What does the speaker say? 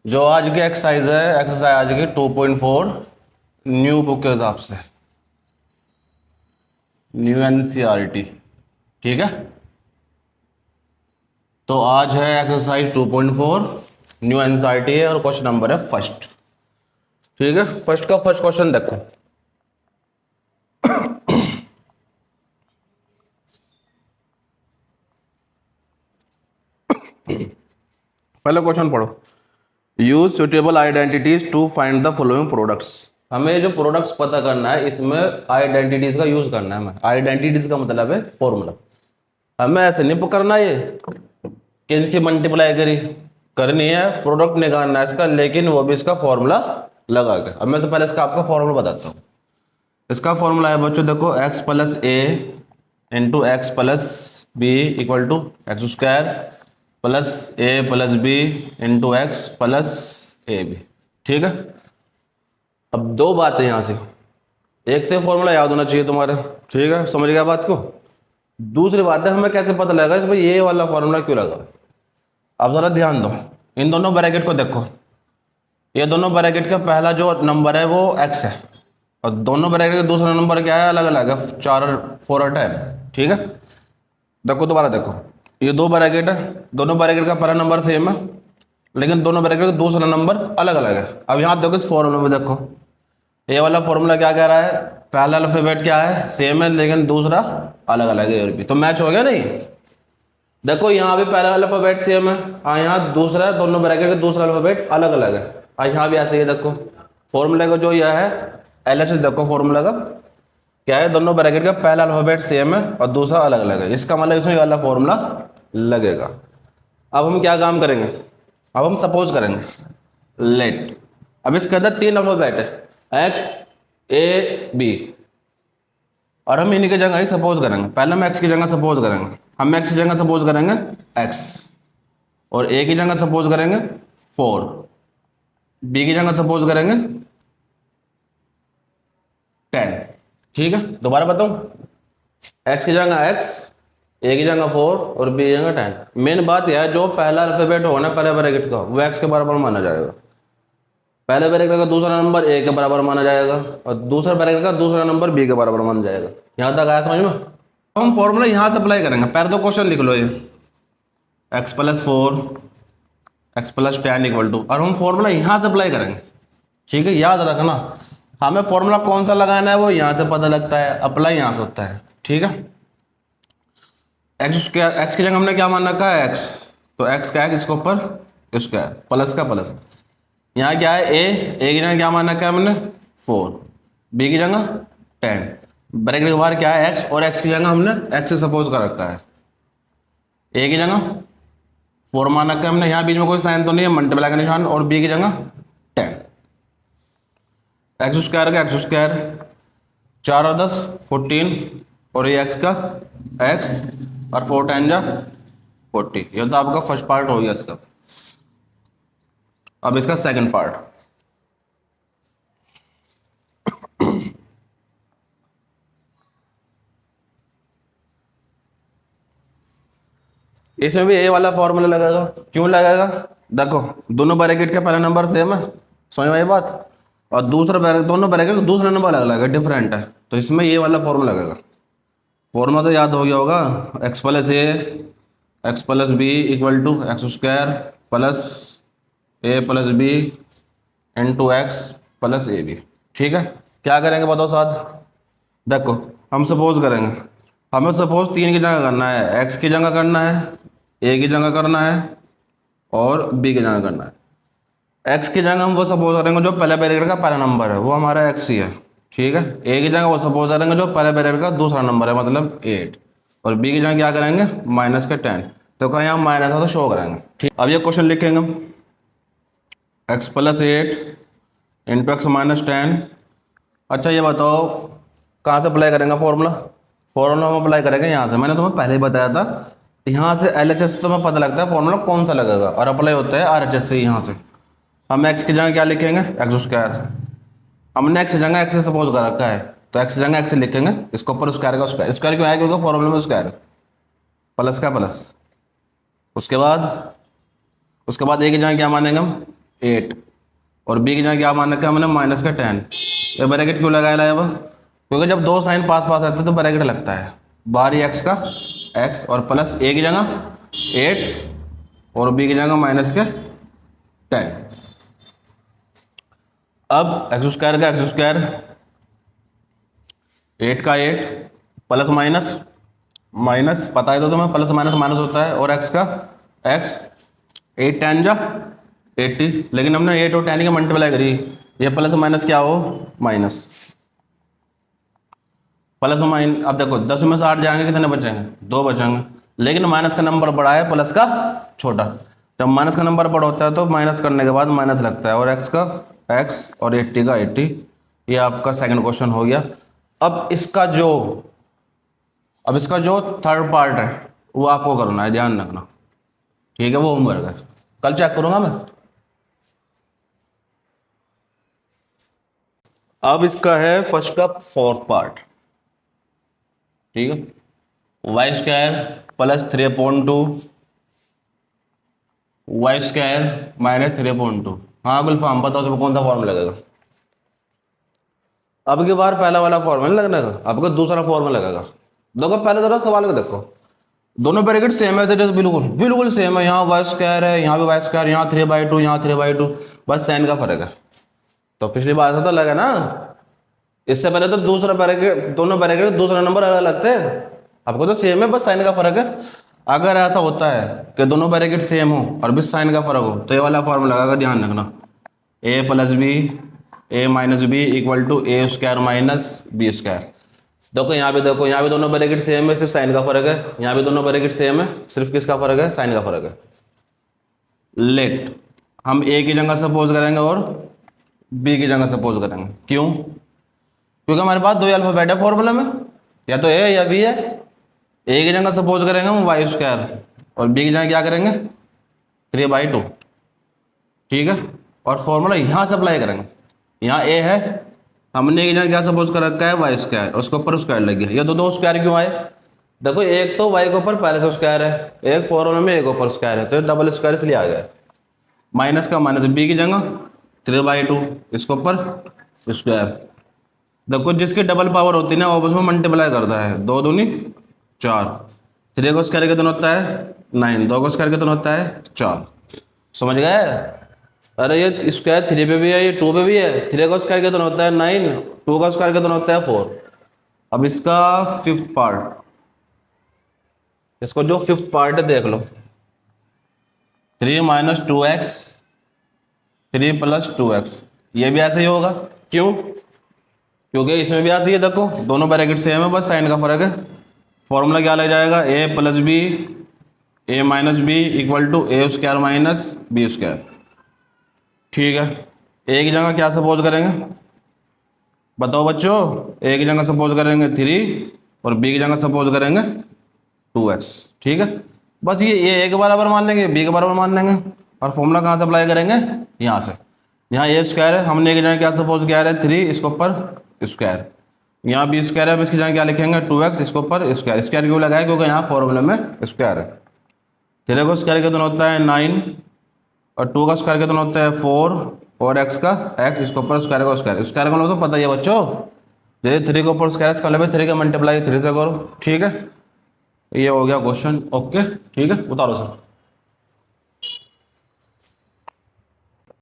जो आज की एक्सरसाइज है, एक्सरसाइज आज की 2.4 न्यू बुक के हिसाब से, न्यू एनसीईआरटी। ठीक है, तो आज है एक्सरसाइज 2.4 न्यू एनसीईआरटी है और क्वेश्चन नंबर है फर्स्ट। ठीक है, फर्स्ट का फर्स्ट क्वेश्चन देखो। पहले क्वेश्चन पढ़ो। Use suitable identities to find the following products. हमें जो प्रोडक्ट्स पता करना है इसमें आइडेंटिटीज का यूज करना है। हमें आइडेंटिटीज का मतलब है फॉर्मूला। हमें ऐसे नहीं करना ये कि इसकी मल्टीप्लाई करनी है, प्रोडक्ट निकालना है इसका, लेकिन वो भी इसका फॉर्मूला लगा के। अब मैं से पहले इसका आपका फॉर्मूला बताता हूँ। इसका फॉर्मूला है बच्चों, देखो x plus a into x plus b equal to x square plus a plus b into x plus a b. ठीक है, अब दो बातें यहाँ से, एक तो फॉर्मूला याद होना चाहिए तुम्हारे। ठीक है, समझ गया बात को। दूसरी बात है, हमें कैसे पता लगेगा कि भाई ये वाला फॉर्मूला क्यों लगा। अब जरा ध्यान दो, इन दोनों ब्रैकेट को देखो। ये दोनों ब्रैकेट का पहला जो नंबर है वो x है, और दोनों ब्रैकेट का दूसरा नंबर क्या है, अलग अलग है, 4 और 4 और 10। ठीक है, देखो दोबारा देखो, ये दो ब्रैकेट है, दोनों ब्रैकेट का पहला नंबर सेम है, लेकिन दोनों ब्रैकेट का दूसरा नंबर अलग अलग है। अब यहाँ देखो, इस फॉर्मूला में देखो, ये वाला फॉर्मूला क्या कह रहा है, पहला अल्फाबेट क्या है, सेम है, लेकिन दूसरा अलग अलग है। और भी तो मैच हो गया नहीं। देखो यहाँ भी पहला अल्फाबेट सेम है, और यहाँ दूसरा, दोनों ब्रैकेट का दूसरा अल्फाबेट अलग अलग है, और यहाँ भी ऐसे ही। देखो फॉर्मूले का जो यह है एलएचएस, देखो फॉर्मूला का क्या है, दोनों ब्रैकेट का पहला अल्फाबेट सेम है और दूसरा अलग अलग है। इसका मतलब इसमें वाला फॉर्मूला लगेगा। अब हम क्या काम करेंगे, अब हम सपोज करेंगे, लेट, अब इसके अंदर 3 अल्फाबेट है, एक्स ए बी, और हम इन्हीं की जगह ही सपोज करेंगे। पहले हम एक्स की जगह सपोज करेंगे, हम एक्स की जगह सपोज करेंगे एक्स, और ए की जगह सपोज करेंगे 4, बी की जगह सपोज करेंगे 10। ठीक है, दोबारा बताऊं, एक्स की जगह एक्स, ए की जगह 4 और बी की जगह 10। मेन बात यह है, जो पहला अल्फाबेट होना पहले ब्रैकेट का, वो एक्स के बराबर माना जाएगा। पहले ब्रैकेट का दूसरा नंबर ए के बराबर माना जाएगा, और दूसरा ब्रैकेट का दूसरा नंबर बी के बराबर माना जाएगा। यहां तक आया समझ में। हम फॉर्मूला यहां से अप्लाई करेंगे। पहले तो क्वेश्चन लिख लो, ये x plus 4 x plus 10 equal to, और हम फॉर्मूला यहां से अप्लाई करेंगे। ठीक है, याद रखना, हमें फॉर्मूला कौन सा लगाना है वो यहां से पता लगता है, अप्लाई यहां से होता है। ठीक है, एक्स स्क्वायर, एक्स की जगह हमने क्या मान रखा है, एक्स, तो एक्स का इसके ऊपर स्क्वायर, प्लस का प्लस। यहाँ क्या है, ए की जगह क्या मान रखा है हमने 4, बी की जगह 10, ब्रैकेट के बाहर क्या है एक्स, और एक्स की जगह हमने एक्स से सपोज कर रखा है, ए की जगह 4 मान रखा है हमने। यहाँ बीच में कोई साइन तो नहीं है, मल्टीप्लाई का निशान, और बी की जगह 10, एक्स स्क्वायर का एक्स स्क्वायर, 4 और 10 14, और ये एक्स का एक्स, और 4 10 जा 40। ये तो आपका फर्स्ट पार्ट हो गया इसका। अब इसका सेकंड पार्ट, इसमें भी ए वाला फॉर्मूला लगेगा। क्यों लगेगा, देखो दोनों ब्रैकेट का पहला नंबर सेम है, समझ में ये बात, और दूसरा ब्रैकेट, दोनों ब्रैकेट का दूसरा नंबर अलग अलग है, डिफरेंट है, तो इसमें ये वाला फॉर्मूला लगेगा। फॉर्मूला तो याद हो गया होगा, x plus a x plus b equal to x square plus a plus b into x plus a b. ठीक है, क्या करेंगे बताओ साथ। देखो हम सपोज करेंगे, हमें सपोज 3 की जगह करना है, एक्स की जगह करना है, ए की जगह करना है, और बी की जगह करना है। एक्स की जगह हम वो सपोज करेंगे जो पहले ब्रैकेट का पहला नंबर है, वो हमारा एक्स ही है। ठीक है, ए की जगह वो सपोज करेंगे जो पहले ब्रैकेट का दूसरा नंबर है, मतलब 8, और बी की जगह क्या करेंगे माइनस के 10, तो कहीं यहाँ माइनस है तो शो करेंगे। ठीक, अब ये क्वेश्चन लिखेंगे हम, x plus 8 into x minus 10। अच्छा ये बताओ कहाँ से अप्लाई करेंगे फॉर्मूला, फॉर्मूला हम अप्लाई करेंगे यहाँ से। मैंने तुम्हें पहले ही बताया था, यहाँ से एलएचएस से तुम्हें पता लगता है फॉर्मूला कौन सा लगेगा, और अप्लाई होता है आरएचएस से। यहाँ से हम एक्स की जगह क्या लिखेंगे, एक्स स्क्वायर, हमने एक्स की जगह एक्स से सपोज कर रखा है, तो एक्स की जगह एक्स लिखेंगे, इसके ऊपर स्क्वायर का स्क्वायर। स्क्वायर क्यों आया, क्योंकि फॉर्मूला में स्क्वायर, प्लस का प्लस। उसके बाद ए की जगह क्या मानेंगे हम, 8 और बी की जगह क्या मान रखा है हमने माइनस का 10। ये ब्रैकेट क्यों लगाया है अब? क्योंकि जब दो साइन पास पास आते हैं तो ब्रैकेट लगता है। बाहर ही एक्स का एक्स और प्लस ए की जगह 8 और बी की जगह माइनस के 10। अब एक्स स्क्वायर का एक्स स्क्वायर 8 का 8 प्लस माइनस माइनस पता है तो तुम्हें प्लस माइनस माइनस होता है और एक्स का एक्स 8 10 जा 80 लेकिन हमने 8 और 10 की मल्टीप्लाई करी ये प्लस माइनस क्या हो माइनस प्लस माइन। अब देखो 10 में से 8 जाएंगे कितने बचेंगे 2 बचेंगे लेकिन माइनस का नंबर बड़ा है प्लस का छोटा। जब माइनस का नंबर बड़ा होता है तो माइनस करने के बाद माइनस लगता है और एक्स का एक्स और 80 का 80। ये आपका सेकंड क्वेश्चन हो गया। अब इसका जो थर्ड पार्ट है वो आपको करना है, ध्यान रखना, ठीक है? वो होमवर्क है, कल चेक करूंगा मैं। अब इसका है फर्स्ट का फोर्थ पार्ट, ठीक है? Y square plus 3/2 y square minus 3/2। हाँ गुल फॉर्म पता उसमें कौन सा फॉर्मूला लगेगा? अब की बार पहला वाला फॉर्मूला लगने का, आपको दूसरा फॉर्मूला लगेगा। देखो पहले जरा सवाल को देखो, दोनों ब्रैकेट सेम है, बिल्कुल बिल्कुल सेम है। यहाँ वाई स्क्वायर है, यहाँ भी वाई स्क्वायर, यहाँ 3/2, यहाँ 3/2, बस साइन का फर्क है। तो पिछली बार से तो लगा ना, इससे पहले तो दूसरा ब्रैकेट दोनों ब्रैकेट दूसरा नंबर अलग अलग थे, आपको तो सेम है, बस साइन का फर्क है। अगर ऐसा होता है कि दोनों ब्रैकेट सेम हो और भी साइन का फर्क हो तो ये वाला फॉर्मूला लगाकर ध्यान रखना, A plus B A minus B equal to A square minus B square. देखो यहाँ भी दोनों ब्रैकेट सेम है, सिर्फ साइन का फर्क है। यहाँ भी दोनों ब्रैकेट सेम है, सिर्फ किसका फर्क है? साइन का फर्क है। लेट हम ए की जगह सपोज करेंगे और बी की जगह सपोज करेंगे। क्यों? क्योंकि हमारे पास दो अल्फाबेट है फॉर्मूला में, या तो ए या बी है। ए की जगह सपोज करेंगे हम वाई स्क्वायर और बी की जगह क्या करेंगे 3/2, ठीक है? और फॉर्मूला यहाँ से अप्लाई करेंगे। यहाँ ए है, हमने एक जगह क्या सपोज कर रखा है वाई स्क्वायर, उसके ऊपर स्क्वायर लग गया। ये दो स्क्वायर क्यों आए? देखो एक तो वाई के ऊपर पहले से स्क्वायर है, एक फॉर्मूला में एक ऊपर स्क्वायर है, तो डबल स्क्वायर इसलिए आ गया। माइनस का माइनस बी की जगह 3/2 इसके ऊपर स्क्वायर। देखो जिसकी डबल पावर होती है ना वो उसमें मल्टीप्लाई करता है, 2 दूनी 4, 3 को स्क्वायर कितना होता है 9, 2 को स्क्वायर कितना होता है 4। समझ गए? अरे ये स्क्वायर 3 पे भी है, ये 2 पे भी है। 3 का स्क्वायर कितना होता है 9, 2 का स्क्वायर कितना होता है 4। अब इसका फिफ्थ पार्ट, इसको जो फिफ्थ पार्ट है देख लो, 3 - 2x 3 + 2x, ये भी ऐसे ही होगा। क्यों? क्योंकि इसमें भी ऐसे ही है, देखो दोनों ब्रैकेट सेम है, बस साइन का फर्क है। फॉर्मूला क्या लग जाएगा a + b a - b equal to A square minus B square, ठीक है? ए की जगह क्या सपोज करेंगे बताओ बच्चों? ए की जगह सपोज करेंगे 3 और बी की जगह सपोज करेंगे 2x, ठीक है? बस ये ए के बराबर मान लेंगे, बी के बराबर मान लेंगे और फॉर्मूला कहाँ से अप्लाई करेंगे? यहाँ से। यहाँ ए स्क्वायर है, हमने ए की जगह क्या सपोज किया है 3, इसके ऊपर स्क्वायर। यहाँ बी स्क्वायर है, इसकी जगह क्या लिखेंगे 2x, इसके ऊपर स्क्वायर। स्क्वायर क्यों लगाया? क्योंकि यहाँ फॉर्मूले में स्क्वायर है। 3 का स्क्वायर कितना होता है 9 और 2 का स्क्वायर कितना होता है 4 और x का x, इसके ऊपर स्क्वायर का स्क्वायर। स्क्वायर का तो पता ही है बच्चों, जैसे 3 के ऊपर स्क्वायर कर ले 3 का मल्टीप्लाई 3 से करो, ठीक है? ये हो गया क्वेश्चन। ओके ठीक है, उतारो सर।